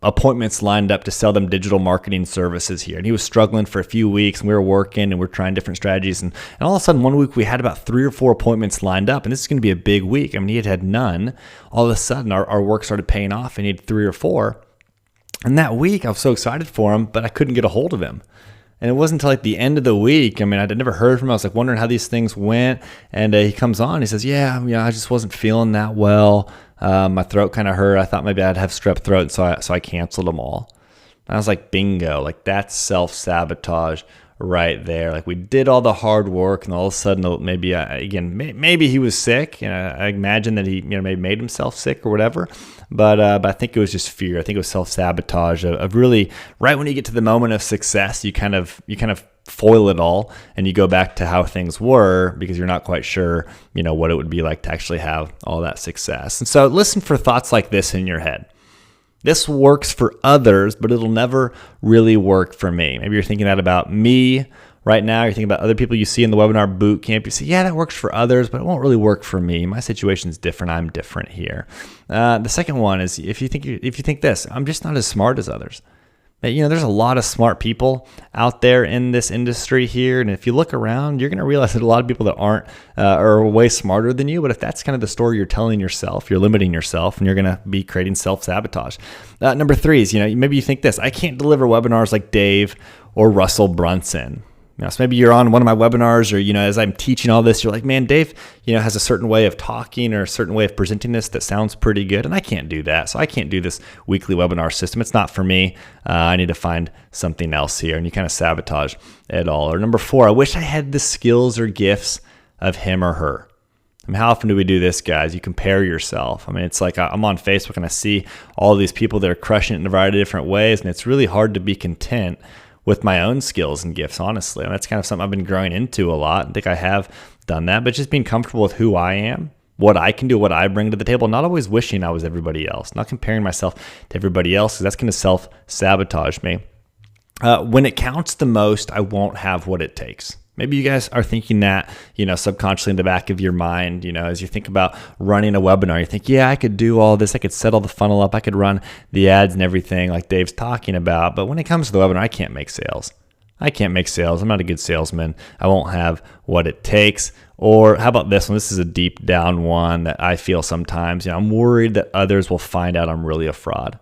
appointments lined up to sell them digital marketing services here. And he was struggling for a few weeks, and we were working and we're trying different strategies. And all of a sudden, one week we had about 3 or 4 appointments lined up, and this is going to be a big week. I mean, he had none. All of a sudden, our work started paying off, and he had 3 or 4. And that week, I was so excited for him, but I couldn't get a hold of him. And it wasn't until like the end of the week. I mean, I'd never heard from him. I was like wondering how these things went. And he comes on. He says, yeah, I just wasn't feeling that well. My throat kind of hurt. I thought maybe I'd have strep throat, so I canceled them all. And I was like, bingo. Like, that's self-sabotage right there. Like, we did all the hard work, and all of a sudden, maybe he was sick. I imagine that he maybe made himself sick or whatever. But I think it was just fear. I think it was self-sabotage of really, right when you get to the moment of success, you kind of foil it all and you go back to how things were because you're not quite sure, what it would be like to actually have all that success. And so listen for thoughts like this in your head. This works for others, but it'll never really work for me. Maybe you're thinking that about me right now. You're thinking about other people you see in the webinar boot camp. You say, yeah, that works for others, but it won't really work for me. My situation's different. I'm different here. The second one is if you think this, I'm just not as smart as others. There's a lot of smart people out there in this industry here. And if you look around, you're going to realize that a lot of people that aren't are way smarter than you. But if that's kind of the story you're telling yourself, you're limiting yourself and you're going to be creating self-sabotage. Number 3 is, maybe you think this, I can't deliver webinars like Dave or Russell Brunson. So maybe you're on one of my webinars or, as I'm teaching all this, you're like, man, Dave, has a certain way of talking or a certain way of presenting this that sounds pretty good. And I can't do that. So I can't do this weekly webinar system. It's not for me. I need to find something else here. And you kind of sabotage it all. Or number 4, I wish I had the skills or gifts of him or her. I mean, how often do we do this, guys? You compare yourself. I mean, it's like I'm on Facebook and I see all these people that are crushing it in a variety of different ways. And it's really hard to be content with my own skills and gifts, honestly. And that's kind of something I've been growing into a lot. I think I have done that, but just being comfortable with who I am, what I can do, what I bring to the table, not always wishing I was everybody else, not comparing myself to everybody else, because that's going to self-sabotage me. When it counts the most, I won't have what it takes. Maybe you guys are thinking that, subconsciously in the back of your mind, as you think about running a webinar, you think, yeah, I could do all this. I could set all the funnel up. I could run the ads and everything like Dave's talking about. But when it comes to the webinar, I can't make sales. I'm not a good salesman. I won't have what it takes. Or how about this one? This is a deep down one that I feel sometimes. I'm worried that others will find out I'm really a fraud.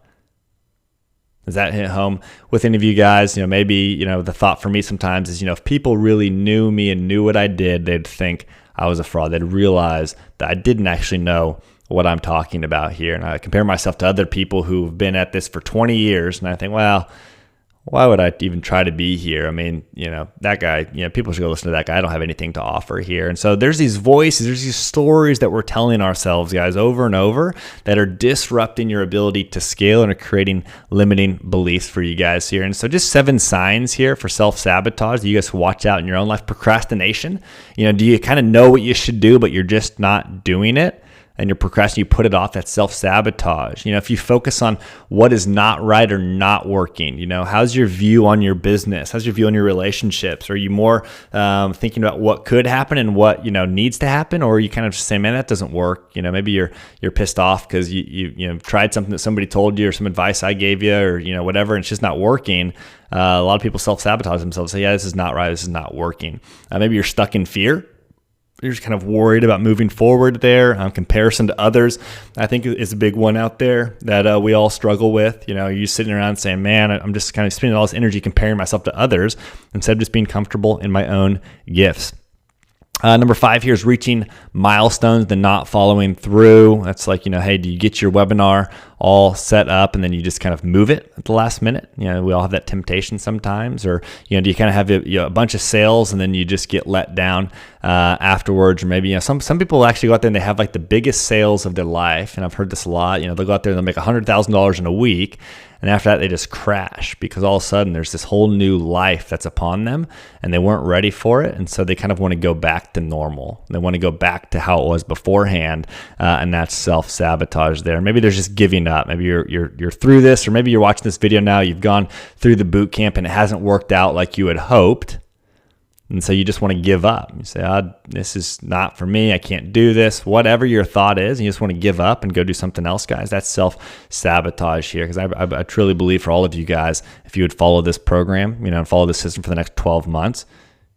Does that hit home with any of you guys? Maybe, the thought for me sometimes is, if people really knew me and knew what I did, they'd think I was a fraud. They'd realize that I didn't actually know what I'm talking about here. And I compare myself to other people who've been at this for 20 years. And I think, well, why would I even try to be here? I mean, that guy, people should go listen to that guy. I don't have anything to offer here. And so there's these voices, there's these stories that we're telling ourselves, guys, over and over that are disrupting your ability to scale and are creating limiting beliefs for you guys here. And so just 7 signs here for self-sabotage that you guys can watch out in your own life. Procrastination. Do you kind of know what you should do, but you're just not doing it? And you're procrastinating, you put it off, that's self-sabotage. If you focus on what is not right or not working, how's your view on your business? How's your view on your relationships? Are you more thinking about what could happen and what, needs to happen? Or are you kind of just saying, man, that doesn't work? Maybe you're pissed off because you tried something that somebody told you or some advice I gave you or, whatever, and it's just not working. A lot of people self-sabotage themselves, say, yeah, this is not right, this is not working. Maybe you're stuck in fear. You're just kind of worried about moving forward there. Comparison to others, I think, is a big one out there that we all struggle with. You're sitting around saying, man, I'm just kind of spending all this energy comparing myself to others instead of just being comfortable in my own gifts. Number 5 here is reaching milestones, then not following through. That's like, hey, do you get your webinar all set up and then you just kind of move it at the last minute? We all have that temptation sometimes. Or, do you kind of have a bunch of sales and then you just get let down afterwards? Or maybe, some people actually go out there and they have like the biggest sales of their life. And I've heard this a lot. They'll go out there and they'll make $100,000 in a week. And after that, they just crash because all of a sudden there's this whole new life that's upon them and they weren't ready for it. And so they kind of want to go back to normal. They want to go back to how it was beforehand. And that's self-sabotage there. Maybe there's just giving up. Maybe you're through this, or maybe you're watching this video now. You've gone through the boot camp and it hasn't worked out like you had hoped. And so you just want to give up. You say, this is not for me. I can't do this. Whatever your thought is, and you just want to give up and go do something else, guys. That's self-sabotage here. Because I truly believe for all of you guys, if you would follow this program, and follow the system for the next 12 months,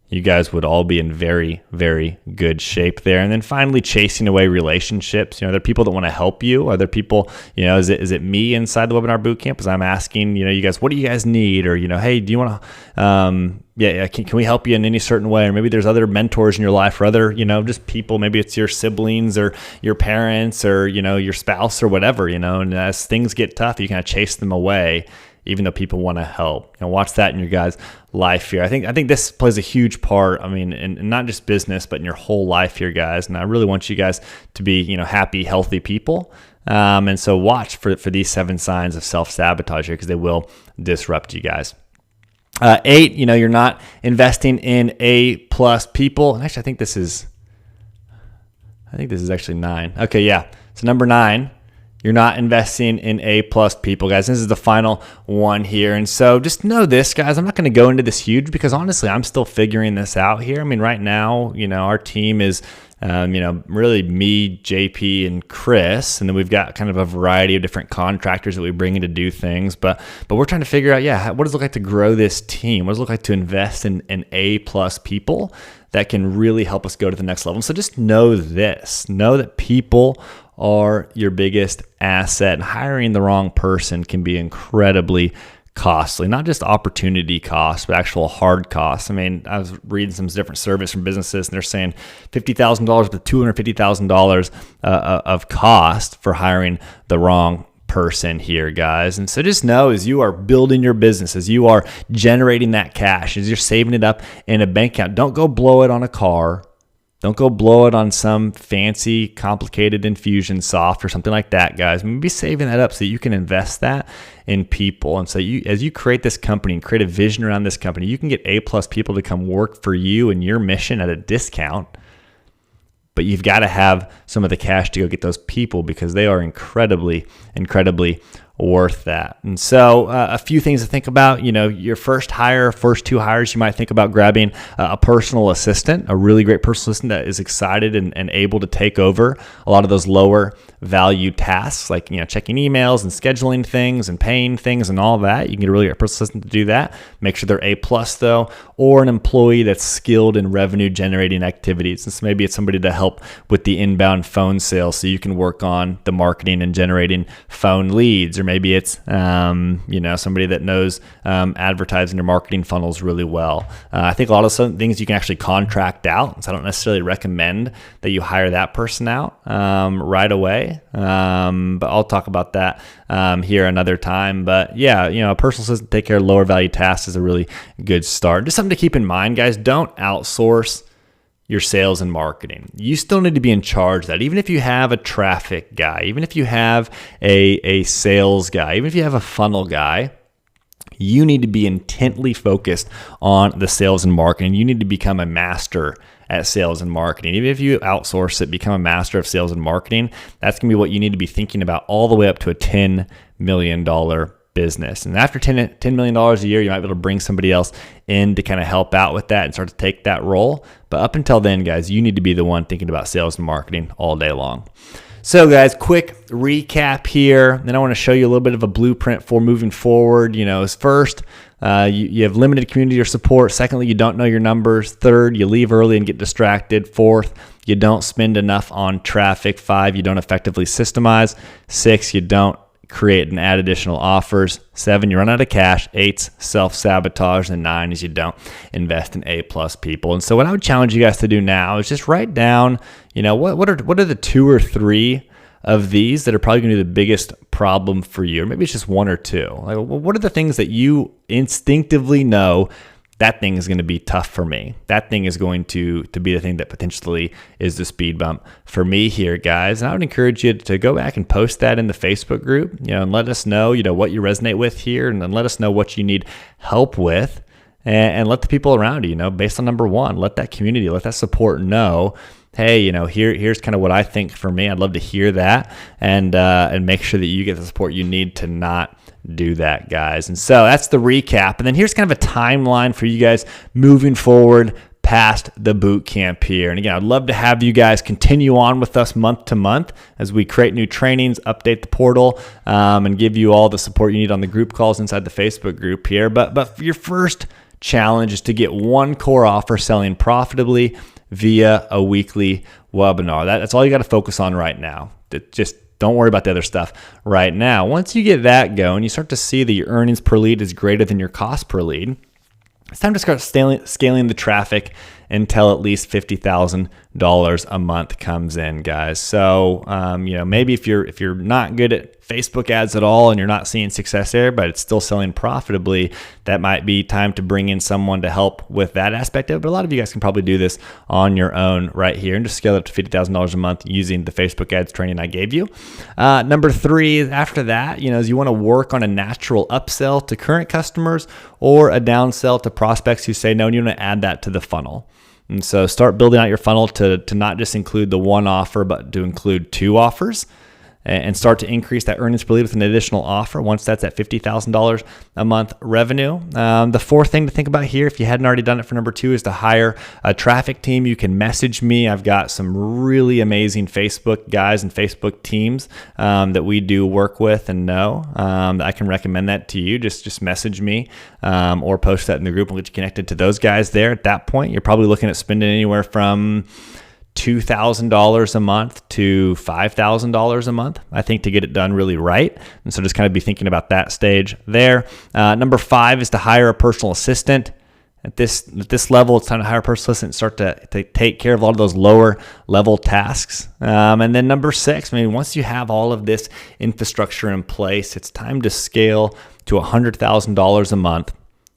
you guys would all be in very, very good shape there. And then finally, chasing away relationships. Are there people that want to help you? Are there people, is it me inside the webinar bootcamp? As I'm asking, you guys, what do you guys need? Or, hey, do you want to, can we help you in any certain way? Or maybe there's other mentors in your life or other, just people, maybe it's your siblings or your parents or, your spouse or whatever, and as things get tough, you kind of chase them away, even though people want to help. Watch that in your guys' life here. I think this plays a huge part. I mean, in not just business, but in your whole life here, guys. And I really want you guys to be, happy, healthy people. And so watch for these 7 signs of self-sabotage here because they will disrupt you guys. 8, you're not investing in A+ people. And actually, I think this is actually 9. Okay, yeah. So number 9. You're not investing in A+ people, guys. This is the final one here. And so just know this, guys. I'm not going to go into this huge because honestly, I'm still figuring this out here. I mean, right now, our team is, really me, JP, and Chris. And then we've got kind of a variety of different contractors that we bring in to do things. But we're trying to figure out, what does it look like to grow this team? What does it look like to invest in A+ people that can really help us go to the next level? So just know this. Know that people are your biggest asset. And hiring the wrong person can be incredibly costly, not just opportunity costs, but actual hard costs. I mean, I was reading some different surveys from businesses and they're saying $50,000 to $250,000 of cost for hiring the wrong person here, guys. And so just know as you are building your business, as you are generating that cash, as you're saving it up in a bank account, don't go blow it on a car. Don't go blow it on some fancy, complicated infusion soft or something like that, guys. Maybe saving that up so that you can invest that in people. And so as you create this company and create a vision around this company, you can get A+ people to come work for you and your mission at a discount. But you've got to have some of the cash to go get those people because they are incredibly, incredibly worth that. And so a few things to think about, your first 2 hires, you might think about grabbing a personal assistant, a really great personal assistant that is excited and able to take over a lot of those lower value tasks like, checking emails and scheduling things and paying things and all that. You can get a really great personal assistant to do that. Make sure they're A+ though, or an employee that's skilled in revenue generating activities. And so maybe it's somebody to help with the inbound phone sales so you can work on the marketing and generating phone leads. Or maybe it's somebody that knows advertising or marketing funnels really well. I think a lot of some things you can actually contract out, so I don't necessarily recommend that you hire that person out right away, but I'll talk about that here another time. But yeah, a personal assistant take care of lower value tasks is a really good start. Just something to keep in mind, guys. Don't outsource your sales and marketing. You still need to be in charge of that. Even if you have a traffic guy, even if you have a sales guy, even if you have a funnel guy, you need to be intently focused on the sales and marketing. You need to become a master at sales and marketing. Even if you outsource it, become a master of sales and marketing, that's going to be what you need to be thinking about all the way up to a $10 million business. And after $10 million a year, you might be able to bring somebody else in to kind of help out with that and start to take that role. But up until then, guys, you need to be the one thinking about sales and marketing all day long. So guys, quick recap here. Then I want to show you a little bit of a blueprint for moving forward. First, you have limited community or support. Secondly, you don't know your numbers. Third, you leave early and get distracted. Fourth, you don't spend enough on traffic. 5, you don't effectively systemize. 6, you don't create and add additional offers. 7, you run out of cash. 8, self-sabotage. And 9 is you don't invest in A+ people. And so what I would challenge you guys to do now is just write down, what are the 2 or 3 of these that are probably going to be the biggest problem for you, or maybe it's just 1 or 2. Like, what are the things that you instinctively know that thing is going to be tough for me? That thing is going to be the thing that potentially is the speed bump for me here, guys. And I would encourage you to go back and post that in the Facebook group, and let us know, what you resonate with here, and then let us know what you need help with, and let the people around you, based on number 1, let that community, let that support know, hey, here's kind of what I think for me. I'd love to hear that, and make sure that you get the support you need to not do that, guys. And so that's the recap. And then here's kind of a timeline for you guys moving forward past the boot camp here. And again, I'd love to have you guys continue on with us month to month as we create new trainings, update the portal, and give you all the support you need on the group calls inside the Facebook group here. But your first challenge is to get one core offer selling profitably via a weekly webinar. That's all you got to focus on right now. Just don't worry about the other stuff right now. Once you get that going, you start to see that your earnings per lead is greater than your cost per lead. It's time to start scaling the traffic until at least $50,000 a month comes in, guys. So, maybe if you're not good at Facebook ads at all and you're not seeing success there, but it's still selling profitably, that might be time to bring in someone to help with that aspect of it. But a lot of you guys can probably do this on your own right here and just scale it up to $50,000 a month using the Facebook ads training I gave you. Number 3, after that, is you want to work on a natural upsell to current customers or a downsell to prospects who say no, and you want to add that to the funnel. And so start building out your funnel to not just include the 1 offer, but to include 2 offers, and start to increase that earnings per lead with an additional offer once that's at $50,000 a month revenue. The 4th thing to think about here, if you hadn't already done it for number 2, is to hire a traffic team. You can message me. I've got some really amazing Facebook guys and Facebook teams that we do work with and know. I can recommend that to you. Just message me or post that in the group and get you connected to those guys there. At that point, you're probably looking at spending anywhere from $2,000 a month to $5,000 a month, I think, to get it done really right. And so just kind of be thinking about that stage there. Number 5 is to hire a personal assistant. At this level, it's time to hire a personal assistant and start to take care of a lot of those lower level tasks. And then number 6, once you have all of this infrastructure in place, it's time to scale to $100,000 a month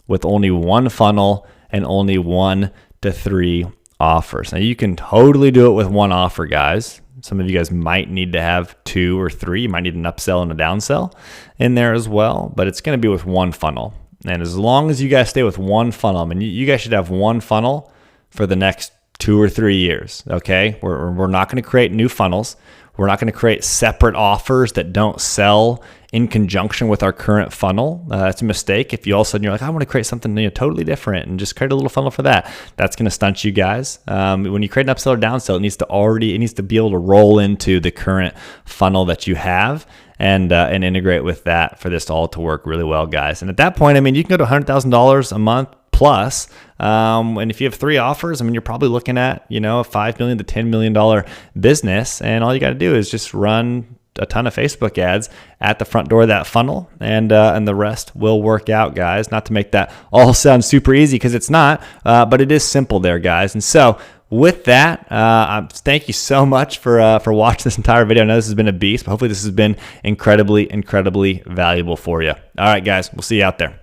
with only 1 funnel and only 1 to 3 offers. Now you can totally do it with 1 offer, guys. Some of you guys might need to have 2 or 3. You might need an upsell and a downsell in there as well, but it's going to be with 1 funnel. And as long as you guys stay with 1 funnel, you guys should have 1 funnel for the next 2 or 3 years. Okay, we're not going to create new funnels. We're not going to create separate offers that don't sell in conjunction with our current funnel. That's a mistake. If you all of a sudden you're like, I want to create something totally different and just create a little funnel for that, that's going to stunt you guys. When you create an upsell or downsell, it needs to be able to roll into the current funnel that you have and integrate with that for this all to work really well, guys. And at that point, you can go to $100,000 a month plus. And if you have 3 offers, you're probably looking at, a $5 million to $10 million business. And all you got to do is just run a ton of Facebook ads at the front door of that funnel, and the rest will work out, guys. Not to make that all sound super easy, because it's not, but it is simple there, guys. And so with that, thank you so much for watching this entire video. I know this has been a beast, but hopefully this has been incredibly valuable for you. All right, guys, we'll see you out there.